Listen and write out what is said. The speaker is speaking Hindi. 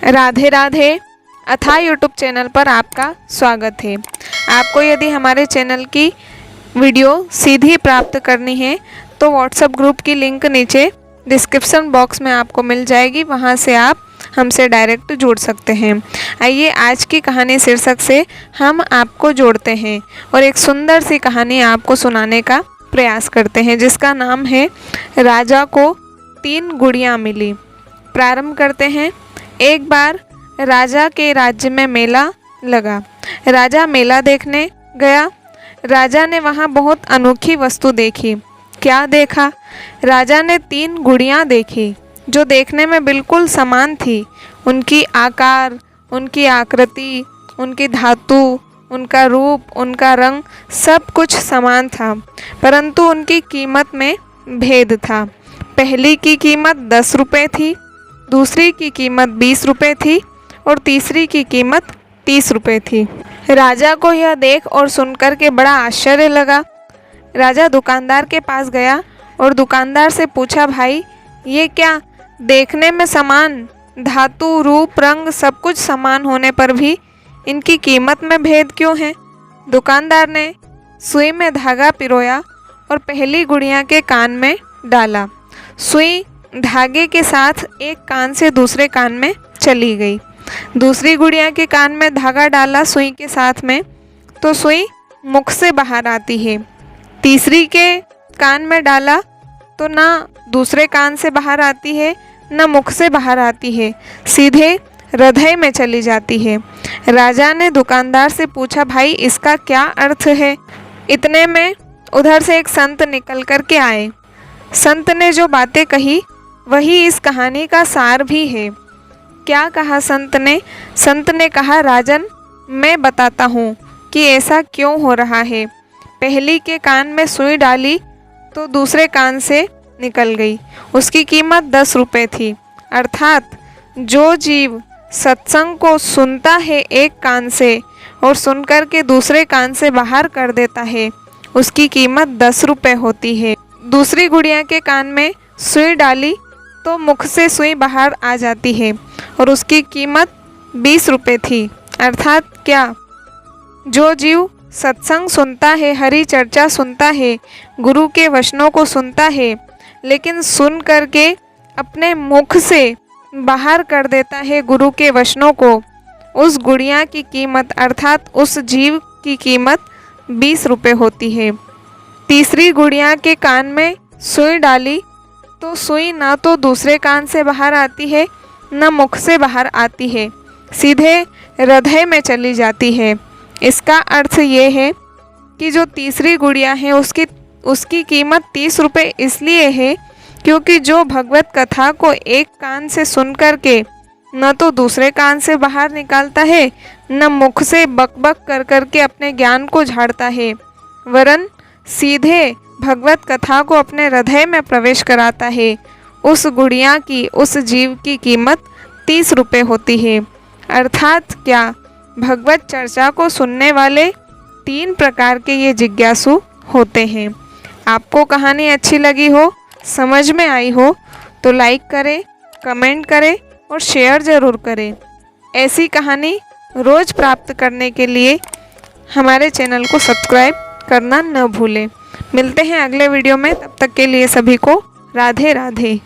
राधे राधे अथा यूट्यूब चैनल पर आपका स्वागत है। आपको यदि हमारे चैनल की वीडियो सीधी प्राप्त करनी है तो व्हाट्सएप ग्रुप की लिंक नीचे डिस्क्रिप्शन बॉक्स में आपको मिल जाएगी, वहां से आप हमसे डायरेक्ट जुड़ सकते हैं। आइए आज की कहानी शीर्षक से हम आपको जोड़ते हैं और एक सुंदर सी कहानी आपको सुनाने का प्रयास करते हैं, जिसका नाम है राजा को 3 गुड़ियाँ मिली। प्रारंभ करते हैं। एक बार राजा के राज्य में मेला लगा। राजा मेला देखने गया। राजा ने वहाँ बहुत अनोखी वस्तु देखी। क्या देखा? राजा ने 3 गुड़ियाँ देखी जो देखने में बिल्कुल समान थी। उनकी आकार, उनकी आकृति, उनकी धातु, उनका रूप, उनका रंग सब कुछ समान था, परंतु उनकी कीमत में भेद था। पहली की कीमत 10 रुपये थी, दूसरी की कीमत 20 रुपये थी और तीसरी की कीमत 30 रुपये थी। राजा को यह देख और सुनकर के बड़ा आश्चर्य लगा। राजा दुकानदार के पास गया और दुकानदार से पूछा, भाई ये क्या? देखने में समान, धातु, रूप, रंग सब कुछ समान होने पर भी इनकी कीमत में भेद क्यों है? दुकानदार ने सुई में धागा पिरोया और पहली गुड़िया के कान में डाला। सुई धागे के साथ एक कान से दूसरे कान में चली गई। दूसरी गुड़िया के कान में धागा डाला सुई के साथ में तो सुई मुख से बाहर आती है। तीसरी के कान में डाला तो ना दूसरे कान से बाहर आती है, ना मुख से बाहर आती है, सीधे हृदय में चली जाती है। राजा ने दुकानदार से पूछा, भाई इसका क्या अर्थ है? इतने में उधर से एक संत निकल कर के आए। संत ने जो बातें कही वही इस कहानी का सार भी है। क्या कहा संत ने? संत ने कहा, राजन मैं बताता हूँ कि ऐसा क्यों हो रहा है। पहली के कान में सुई डाली तो दूसरे कान से निकल गई। उसकी कीमत 10 रुपये थी। अर्थात जो जीव सत्संग को सुनता है एक कान से और सुनकर के दूसरे कान से बाहर कर देता है, उसकी कीमत 10 रुपये होती है। दूसरी गुड़िया के कान में सुई डाली तो मुख से सुई बाहर आ जाती है और उसकी कीमत 20 रुपये थी। अर्थात क्या? जो जीव सत्संग सुनता है, हरि चर्चा सुनता है, गुरु के वचनों को सुनता है, लेकिन सुन करके अपने मुख से बाहर कर देता है गुरु के वचनों को, उस गुड़िया की कीमत अर्थात उस जीव की कीमत 20 रुपये होती है। तीसरी गुड़िया के कान में सुई डाली तो सुई ना तो दूसरे कान से बाहर आती है, न मुख से बाहर आती है, सीधे हृदय में चली जाती है। इसका अर्थ ये है कि जो तीसरी गुड़िया है उसकी कीमत 30 रुपये इसलिए है क्योंकि जो भगवत कथा को एक कान से सुन करके न तो दूसरे कान से बाहर निकालता है, न मुख से बक कर करके अपने ज्ञान को झाड़ता है, वरन सीधे भगवत कथा को अपने हृदय में प्रवेश कराता है, उस गुड़िया की, उस जीव की कीमत 30 रुपये होती है। अर्थात क्या? भगवत चर्चा को सुनने वाले 3 प्रकार के ये जिज्ञासु होते हैं। आपको कहानी अच्छी लगी हो, समझ में आई हो तो लाइक करें, कमेंट करें और शेयर ज़रूर करें। ऐसी कहानी रोज़ प्राप्त करने के लिए हमारे चैनल को सब्सक्राइब करना न भूलें। मिलते हैं अगले वीडियो में, तब तक के लिए सभी को राधे राधे।